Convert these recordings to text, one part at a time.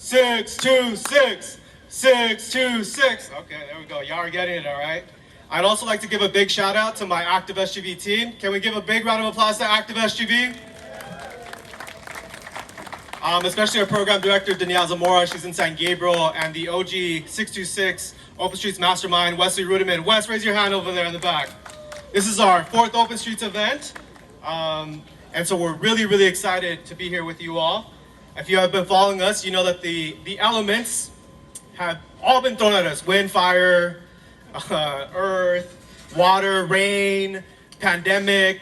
626, 626. Okay, there we go. Y'all are getting it, all right? I'd also like to give a big shout out to my Active SGV team. Can we give a big round of applause to Active SGV? Especially our program director, Danielle Zamora. She's in San Gabriel, and the OG 626 Open Streets Mastermind, Wesley Rudiman. Wes, raise your hand over there in the back. This is our 4th Open Streets event. And so we're really, really excited to be here with you all. If you have been following us, you know that the elements have all been thrown at us. Wind, fire, earth, water, rain, pandemic.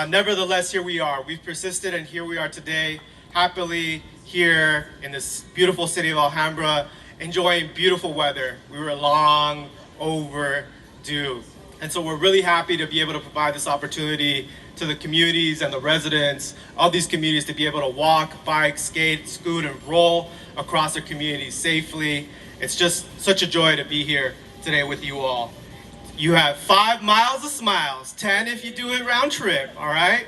Nevertheless, here we are. We've persisted, and here we are today, happily here in this beautiful city of Alhambra, enjoying beautiful weather. We were long overdue. And so we're really happy to be able to provide this opportunity to the communities and the residents of these communities to be able to walk, bike, skate, scoot, and roll across their communities safely. It's just such a joy to be here today with you all. You have 5 miles of smiles, 10 if you do it round trip, all right?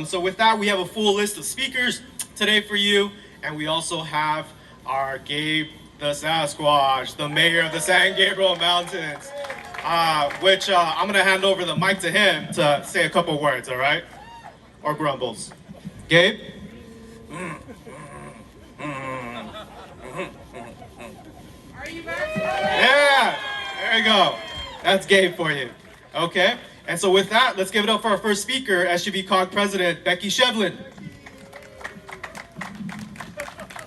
So with that, we have a full list of speakers today for you, and we also have our Gabe the Sasquatch, the mayor of the San Gabriel Mountains, which I'm gonna hand over the mic to him to say a couple words, all right? Or grumbles. Gabe? Are you back? Yeah, there you go. That's Gabe for you. Okay, and so with that, let's give it up for our first speaker, SGV COG President Becky Shevlin.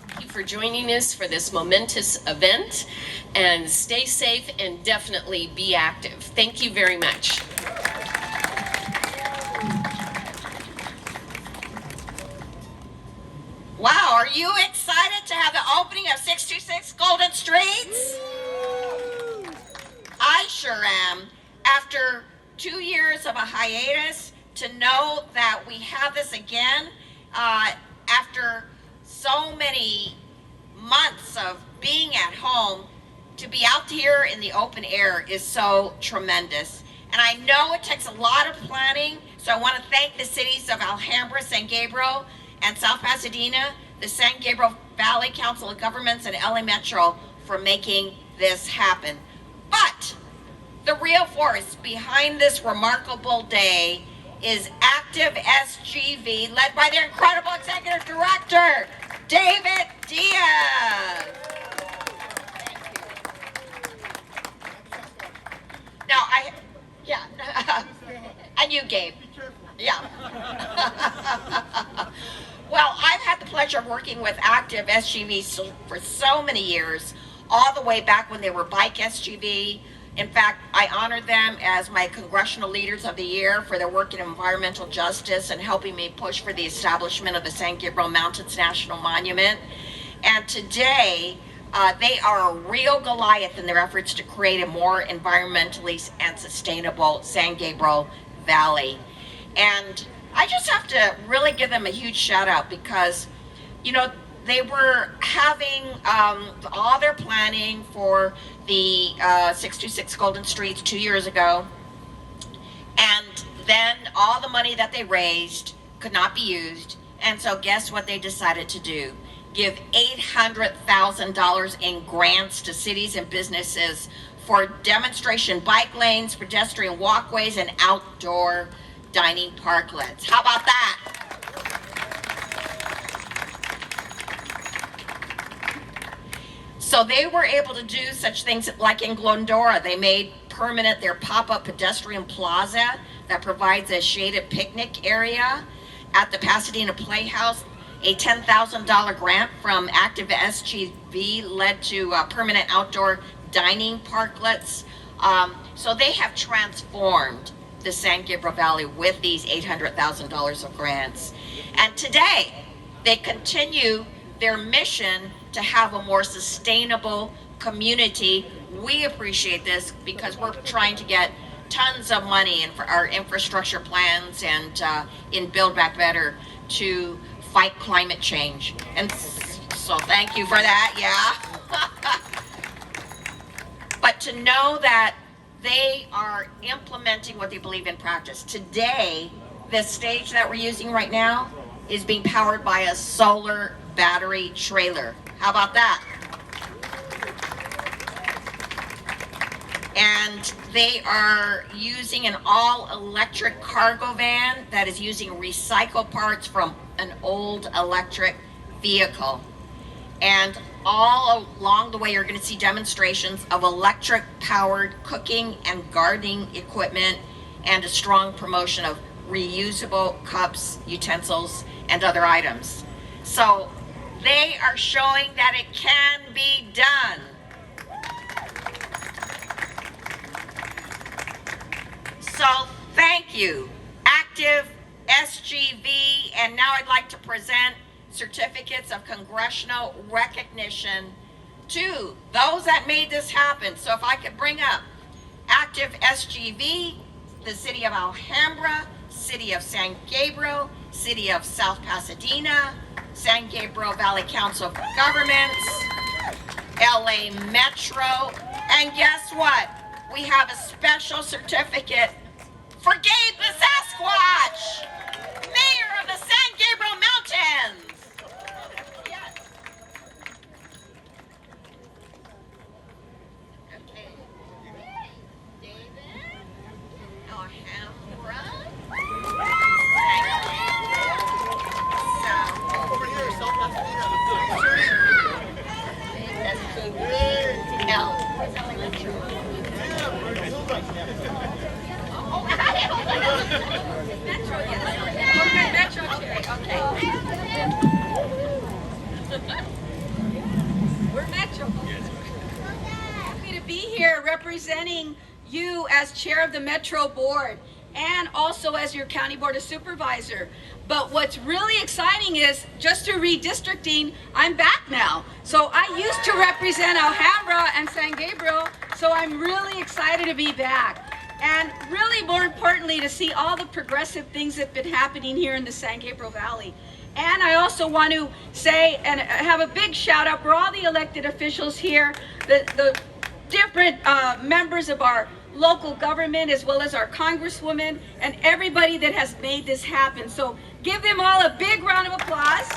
Thank you for joining us for this momentous event, and stay safe and definitely be active. Thank you very much. Wow, are you excited to have the opening of 626 Golden Streets? I sure am. After 2 years of a hiatus, to know that we have this again, after so many months of being at home, to be out here in the open air is so tremendous. And I know it takes a lot of planning, so I want to thank the cities of Alhambra, San Gabriel, and South Pasadena, the San Gabriel Valley Council of Governments, and LA Metro for making this happen. But the real force behind this remarkable day is Active SGV, led by their incredible executive director, David Diaz. Now, and you, Gabe. Yeah. Well, I've had the pleasure of working with Active SGV for so many years, all the way back when they were Bike SGV. In fact, I honored them as my Congressional Leaders of the Year for their work in environmental justice and helping me push for the establishment of the San Gabriel Mountains National Monument. And today, they are a real Goliath in their efforts to create a more environmentally and sustainable San Gabriel Valley. And I just have to really give them a huge shout out because, you know, they were having all their planning for the 626 Golden Streets 2 years ago. And then all the money that they raised could not be used. And so guess what they decided to do? Give $800,000 in grants to cities and businesses for demonstration bike lanes, pedestrian walkways, and outdoor dining parklets. How about that? So they were able to do such things like in Glendora, they made permanent their pop-up pedestrian plaza that provides a shaded picnic area. At the Pasadena Playhouse, a $10,000 grant from Active SGV led to permanent outdoor dining parklets. So they have transformed the San Gabriel Valley with these $800,000 of grants. And today, they continue their mission to have a more sustainable community. We appreciate this because we're trying to get tons of money in for our infrastructure plans and in Build Back Better to fight climate change. And so thank you for that, yeah. But to know that they are implementing what they believe in practice. Today, the stage that we're using right now is being powered by a solar battery trailer. How about that? And they are using an all-electric cargo van that is using recycled parts from an old electric vehicle. And all along the way, you're going to see demonstrations of electric-powered cooking and gardening equipment and a strong promotion of reusable cups, utensils, and other items. So they are showing that it can be done. So thank you, Active SGV, and now I'd like to present certificates of congressional recognition to those that made this happen. So if I could bring up Active SGV, the City of Alhambra, City of San Gabriel, City of South Pasadena, San Gabriel Valley Council of Governments, LA Metro, and guess what? We have a special certificate for Gabe the Sasquatch, Mayor of the San Gabriel Mountains. Yes. Okay. David, Alhambra. Over here, South Pasadena. L. Metro, yes. Okay, Metro today. Okay. We're Metro. Happy to be here representing you as chair of the Metro Board and also as your County Board of Supervisor. But what's really exciting is just through redistricting, I'm back now. So I used to represent Alhambra and San Gabriel, so I'm really excited to be back. And really more importantly, to see all the progressive things that have been happening here in the San Gabriel Valley. And I also want to say and have a big shout out for all the elected officials here, the different members of our local government as well as our congresswomen and everybody that has made this happen. So give them all a big round of applause.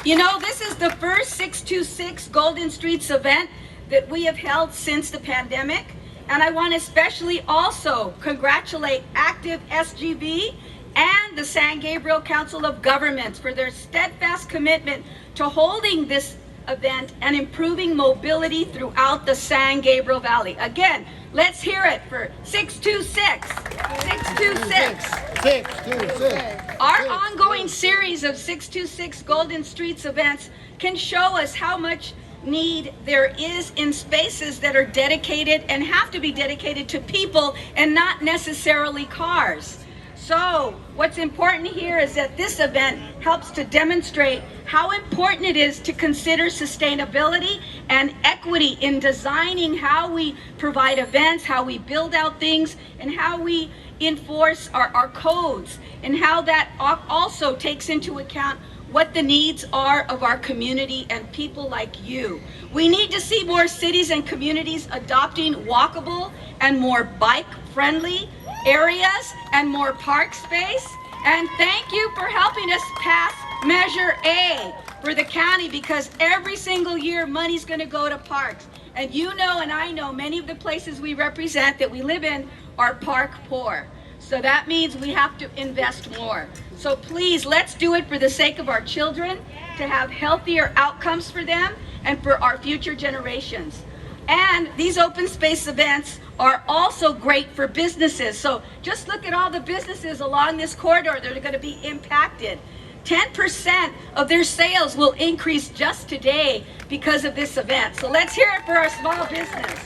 You know, this is the first 626 Golden Streets event that we have held since the pandemic. And I want to especially also congratulate Active SGV and the San Gabriel Council of Governments for their steadfast commitment to holding this event and improving mobility throughout the San Gabriel Valley. Again, let's hear it for 626. 626. 626. Our ongoing series of 626 Golden Streets events can show us how much need there is in spaces that are dedicated and have to be dedicated to people and not necessarily cars. So what's important here is that this event helps to demonstrate how important it is to consider sustainability and equity in designing how we provide events, how we build out things, and how we enforce our codes, and how that also takes into account what the needs are of our community and people like you. We need to see more cities and communities adopting walkable and more bike-friendly areas and more park space. And thank you for helping us pass Measure A for the county, because every single year money's going to go to parks. And you know, and I know, many of the places we represent that we live in are park poor. So that means we have to invest more. So please, let's do it for the sake of our children, to have healthier outcomes for them and for our future generations. And these open space events are also great for businesses. So just look at all the businesses along this corridor that are going to be impacted. 10% of their sales will increase just today because of this event. So let's hear it for our small business.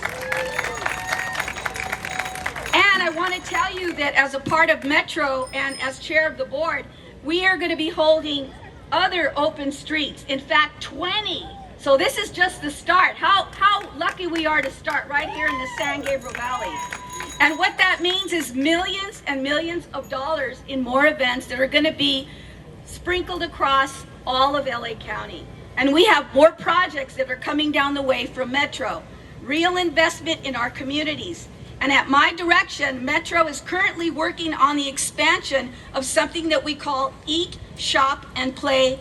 And I want to tell you that as a part of Metro and as chair of the board, we are going to be holding other open streets. In fact, 20. So this is just the start. How lucky we are to start right here in the San Gabriel Valley. And what that means is millions and millions of dollars in more events that are going to be sprinkled across all of LA County. And we have more projects that are coming down the way from Metro. Real investment in our communities. And at my direction, Metro is currently working on the expansion of something that we call Eat, Shop, and Play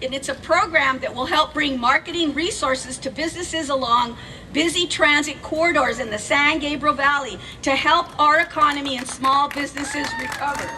it's a program that will help bring marketing resources to businesses along busy transit corridors in the San Gabriel Valley to help our economy and small businesses recover.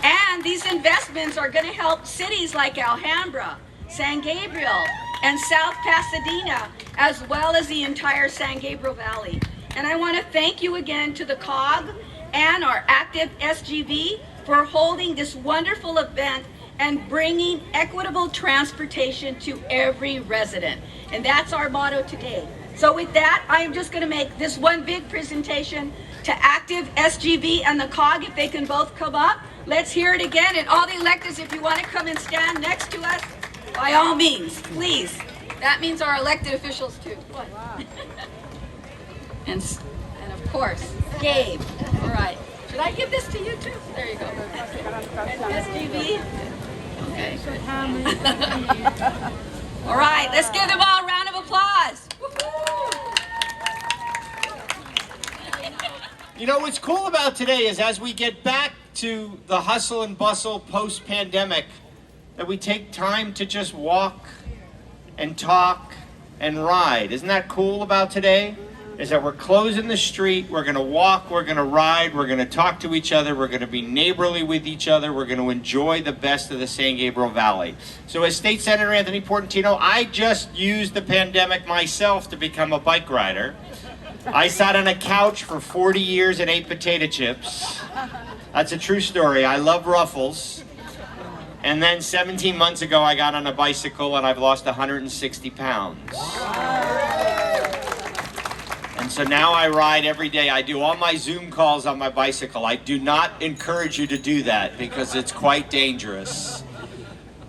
And these investments are going to help cities like Alhambra, San Gabriel, and South Pasadena, as well as the entire San Gabriel Valley. And I want to thank you again to the COG and our active SGV for holding this wonderful event and bringing equitable transportation to every resident. And that's our motto today. So with that, I am just going to make this one big presentation to active SGV and the COG, if they can both come up. Let's hear it again. And all the electeds, if you want to come and stand next to us, by all means, please. That means our elected officials too. Wow. and of course, Gabe. All right. Should I give this to you too? There you go. And SGV. Okay. All right. Let's give them all a round of applause. You know, what's cool about today is as we get back to the hustle and bustle post-pandemic, that we take time to just walk and talk and ride. Isn't that cool about today? Is that we're closing the street, we're gonna walk, we're gonna ride, we're gonna talk to each other, we're gonna be neighborly with each other, we're gonna enjoy the best of the San Gabriel Valley. So as State Senator Anthony Portantino, I just used the pandemic myself to become a bike rider. I sat on a couch for 40 years and ate potato chips. That's a true story. I love Ruffles. And then 17 months ago, I got on a bicycle and I've lost 160 pounds. And so now I ride every day. I do all my Zoom calls on my bicycle. I do not encourage you to do that because it's quite dangerous.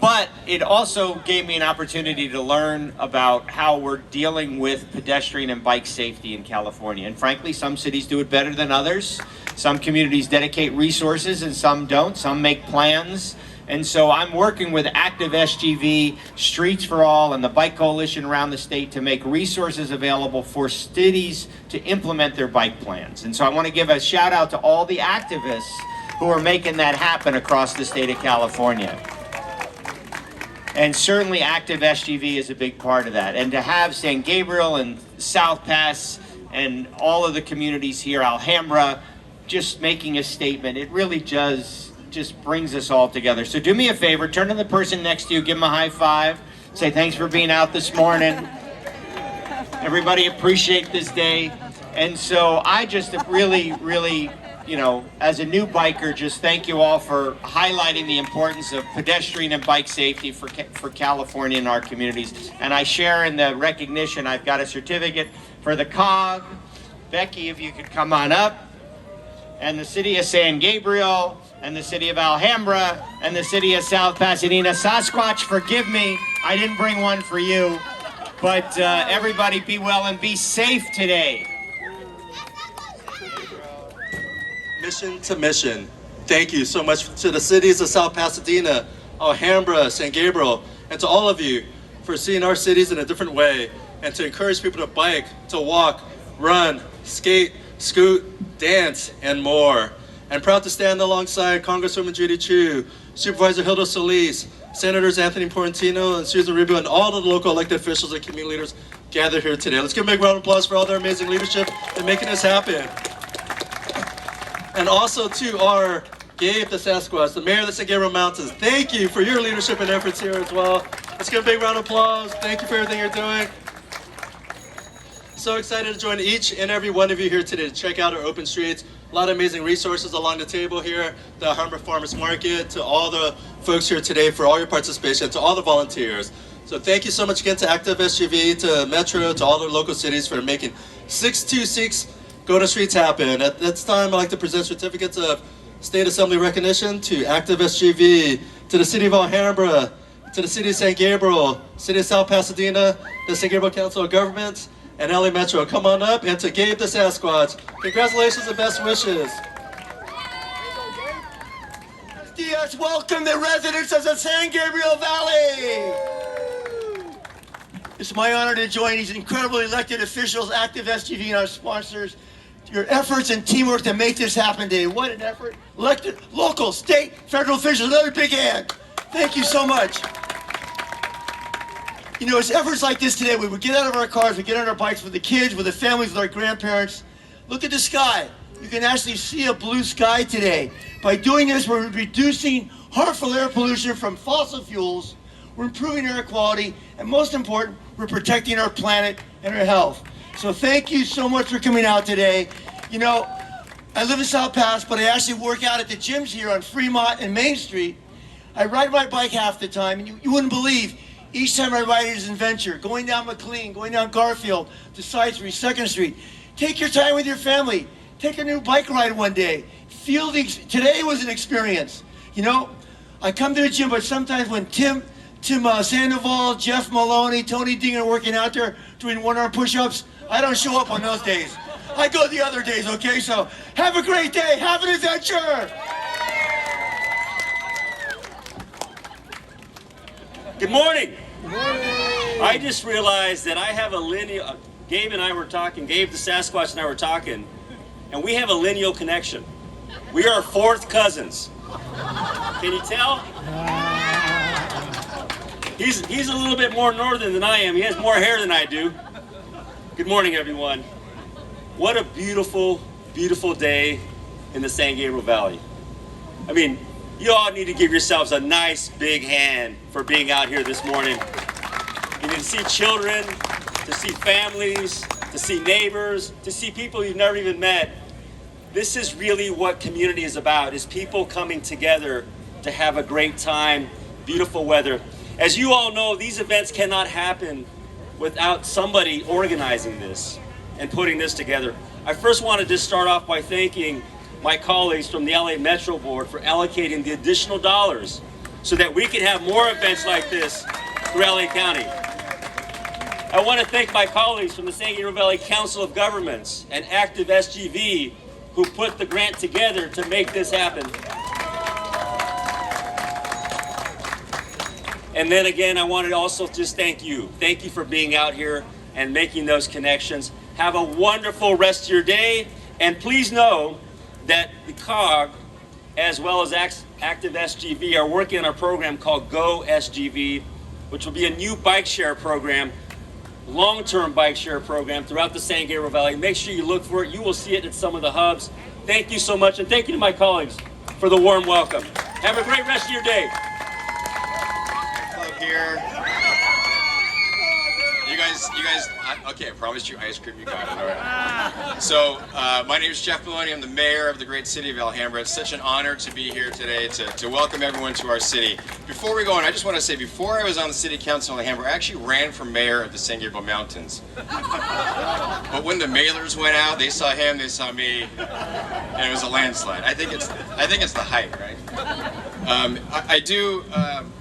But it also gave me an opportunity to learn about how we're dealing with pedestrian and bike safety in California. And frankly, some cities do it better than others. Some communities dedicate resources and some don't. Some make plans. And so I'm working with Active SGV, Streets for All, and the Bike Coalition around the state to make resources available for cities to implement their bike plans. And so I want to give a shout out to all the activists who are making that happen across the state of California. And certainly Active SGV is a big part of that. And to have San Gabriel and South Pass and all of the communities here, Alhambra, just making a statement, it really just brings us all together. So do me a favor, turn to the person next to you, give them a high five, say thanks for being out this morning. Everybody appreciate this day. And so I just really, you know, as a new biker, just thank you all for highlighting the importance of pedestrian and bike safety for California and our communities. And I share in the recognition. I've got a certificate for the COG. Becky, if you could come on up. And the city of San Gabriel, and the city of Alhambra, and the city of South Pasadena. Sasquatch, forgive me, I didn't bring one for you. But everybody be well and be safe today. Mission to mission. Thank you so much to the cities of South Pasadena, Alhambra, San Gabriel, and to all of you for seeing our cities in a different way and to encourage people to bike, to walk, run, skate, scoot, dance, and more. I'm proud to stand alongside Congresswoman Judy Chu, Supervisor Hilda Solis, Senators Anthony Portantino and Susan Rubio, and all of the local elected officials and community leaders gathered here today. Let's give a big round of applause for all their amazing leadership in making this happen. And also to our Gabe the Sasquatch, the mayor of the San Gabriel Mountains. Thank you for your leadership and efforts here as well. Let's give a big round of applause. Thank you for everything you're doing. So excited to join each and every one of you here today to check out our open streets. A lot of amazing resources along the table here, the Alhambra Farmers Market, to all the folks here today for all your participation, to all the volunteers. So thank you so much again to Active SGV, to Metro, to all the local cities for making 626 Go to Streets happen. At this time, I'd like to present certificates of State Assembly recognition to Active SGV, to the City of Alhambra, to the City of San Gabriel, City of South Pasadena, the San Gabriel Council of Governments, and LA Metro. Come on up, and to Gabe the Sasquatch. Congratulations and best wishes. Diaz, welcome the residents of the San Gabriel Valley. It's my honor to join these incredible elected officials, Active SGV, and our sponsors. Your efforts and teamwork to make this happen today. What an effort. Elected, local, state, federal officials, another big hand. Thank you so much. You know, it's efforts like this today. We would get out of our cars, we get on our bikes with the kids, with the families, with our grandparents. Look at the sky. You can actually see a blue sky today. By doing this, we're reducing harmful air pollution from fossil fuels, we're improving air quality, and most important, we're protecting our planet and our health. So thank you so much for coming out today. You know, I live in South Pass, but I actually work out at the gyms here on Fremont and Main Street. I ride my bike half the time, and you wouldn't believe, each time I ride it is an adventure. Going down McLean, going down Garfield, to Side Street, 2nd Street. Take your time with your family. Take a new bike ride one day. Today was an experience. You know, I come to the gym, but sometimes when Tim Sandoval, Jeff Maloney, Tony Ding are working out there doing one-arm push-ups, I don't show up on those days. I go the other days, okay? So have a great day. Have an adventure. Good morning. Good morning. I just realized that I have a lineal, Gabe and I were talking, Gabe the Sasquatch and I were talking, and we have a lineal connection. We are fourth cousins. Can you tell? He's a little bit more northern than I am. He has more hair than I do. Good morning, everyone. What a beautiful, beautiful day in the San Gabriel Valley. I mean, you all need to give yourselves a nice big hand for being out here this morning. You can see children, to see families, to see neighbors, to see people you've never even met. This is really what community is about, is people coming together to have a great time, beautiful weather. As you all know, these events cannot happen without somebody organizing this and putting this together. I first wanted to start off by thanking my colleagues from the LA Metro Board for allocating the additional dollars so that we can have more events like this through LA County. I want to thank my colleagues from the San Gabriel Valley Council of Governments and Active SGV who put the grant together to make this happen. And then again, I wanted to also just thank you. Thank you for being out here and making those connections. Have a wonderful rest of your day. And please know that the COG, as well as Active SGV, are working on a program called Go SGV, which will be a new bike share program, long-term bike share program throughout the San Gabriel Valley. Make sure you look for it. You will see it at some of the hubs. Thank you so much, and thank you to my colleagues for the warm welcome. Have a great rest of your day. Here. You guys, okay, I promised you ice cream, you got it, all right. So, my name is Jeff Maloney, I'm the mayor of the great city of Alhambra. It's such an honor to be here today to welcome everyone to our city. Before we go on, I just want to say, before I was on the city council in Alhambra, I actually ran for mayor of the San Gabriel Mountains. But when the mailers went out, they saw him, they saw me, and it was a landslide. I think it's the height, right?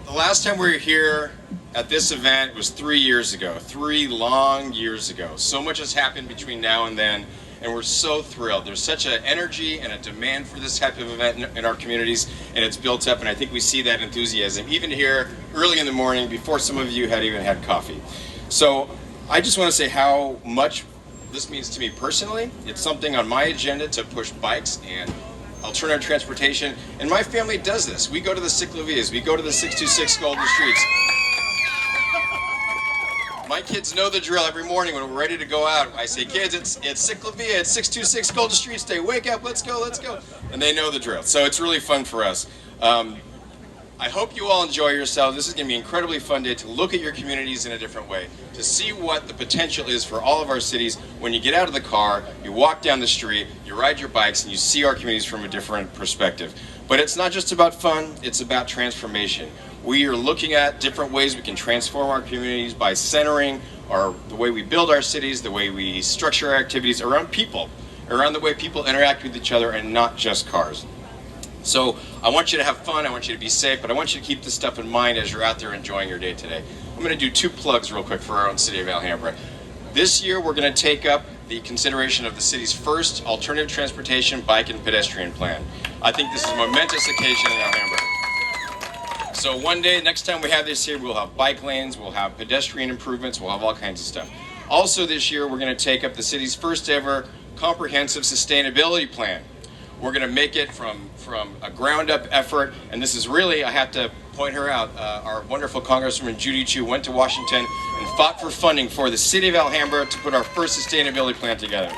The last time we were here at this event was 3 years ago, 3 long years ago. So much has happened between now and then, and we're so thrilled. There's such an energy and a demand for this type of event in our communities, and it's built up, and I think we see that enthusiasm even here early in the morning before some of you had even had coffee. So I just want to say how much this means to me personally. It's something on my agenda to push bikes and alternative transportation, and my family does this. We go to the Ciclavias, we go to the 626 Golden Streets. My kids know the drill. Every morning when we're ready to go out, I say, kids, it's Ciclavia, it's 626 Golden Streets Day. Wake up, let's go, let's go. And they know the drill. So it's really fun for us. I hope you all enjoy yourselves. This is going to be an incredibly fun day to look at your communities in a different way, to see what the potential is for all of our cities. When you get out of the car, you walk down the street, you ride your bikes, and you see our communities from a different perspective. But it's not just about fun, it's about transformation. We are looking at different ways we can transform our communities by centering the way we build our cities, the way we structure our activities around people, around the way people interact with each other and not just cars. So I want you to have fun, I want you to be safe, but I want you to keep this stuff in mind as you're out there enjoying your day today. I'm going to do 2 plugs real quick for our own city of Alhambra. This year we're going to take up the consideration of the city's first alternative transportation, bike, and pedestrian plan. I think this is a momentous occasion in Alhambra. So one day, next time we have this here, we'll have bike lanes, we'll have pedestrian improvements, we'll have all kinds of stuff. Also this year, we're going to take up the city's first ever comprehensive sustainability plan. We're going to make it from a ground up effort, and this is really, I have to point her out. Our wonderful Congresswoman Judy Chu went to Washington and fought for funding for the city of Alhambra to put our first sustainability plan together.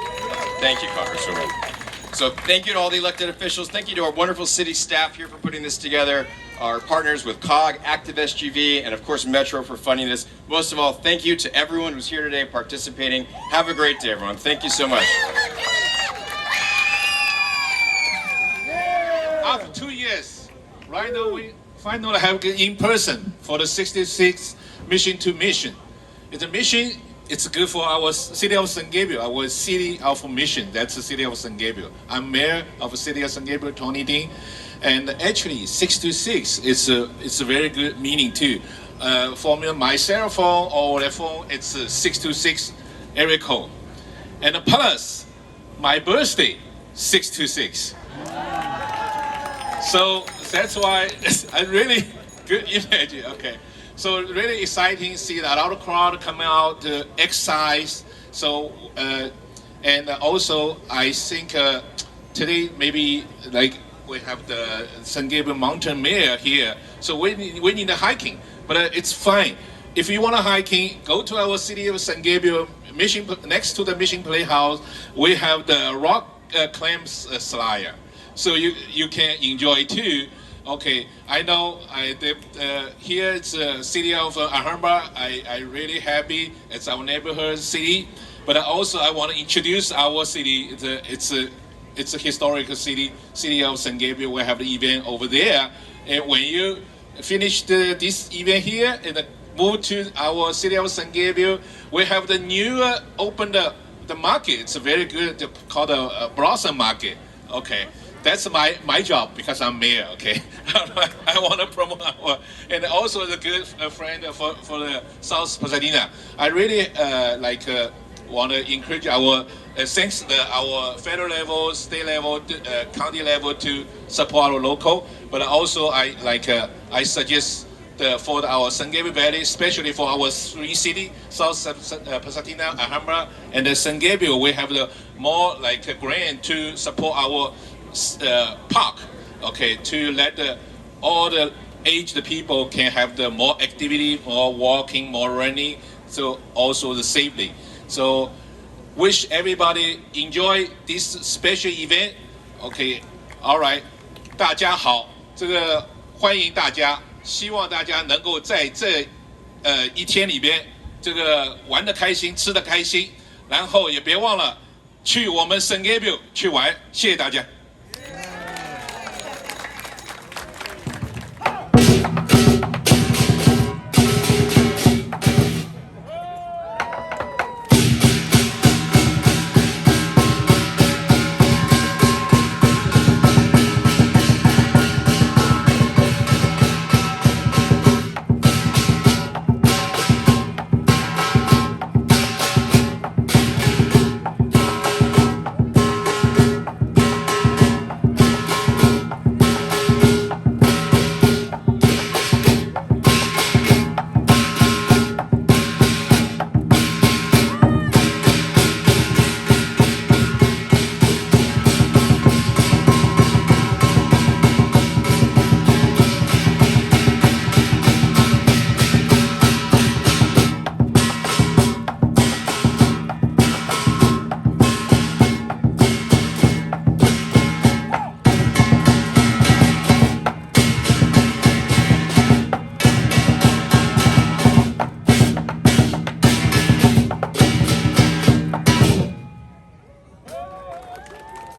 Thank you, Congresswoman. So thank you to all the elected officials. Thank you to our wonderful city staff here for putting this together. Our partners with COG, Active SGV, and of course Metro for funding this. Most of all, thank you to everyone who's here today participating. Have a great day, everyone. Thank you so much. After 2 years, right now we finally have in person for the 66 mission to mission. It's a mission. It's good for our city of San Gabriel, our city of mission. That's the city of San Gabriel. I'm mayor of the city of San Gabriel, Tony Dean. And actually, 626 it's a very good meaning too. For me, my cell phone or the phone, it's a 626 area code. And plus, my birthday, 626. So that's why I really good image. Okay. So really exciting, see a lot of crowd coming out to exercise. So and also I think today maybe like we have the San Gabriel Mountain Mayor here, so we need a hiking, but it's fine. If you want to hiking, go to our city of San Gabriel mission next to the Mission Playhouse. We have the rock clams slider, so you can enjoy too. Okay, I know here it's the city of Alhambra. I really happy. It's our neighborhood city, but also I want to introduce our city. It's a historical city of San Gabriel. We have the event over there, and when you finish this event here and move to our city of San Gabriel, we have the new opened the market. It's very good, called a Blossom Market. Okay. That's my job because I'm mayor, okay? I want to promote and also the good friend for the South Pasadena. I really want to encourage our thanks our federal level, state level, county level to support our local. But also I suggest for our San Gabriel Valley, especially for our three cities, South Pasadena, Alhambra, and San Gabriel, we have the more grant to support our park, okay, to let all the aged people can have the more activity, more walking, more running, so also the safety. So wish everybody enjoy this special event. Okay, all right， 大家好，这个欢迎大家，希望大家能够在这一天里边，这个玩得开心，吃得开心，然后也别忘了去我们 San Gabriel 去玩，谢谢大家。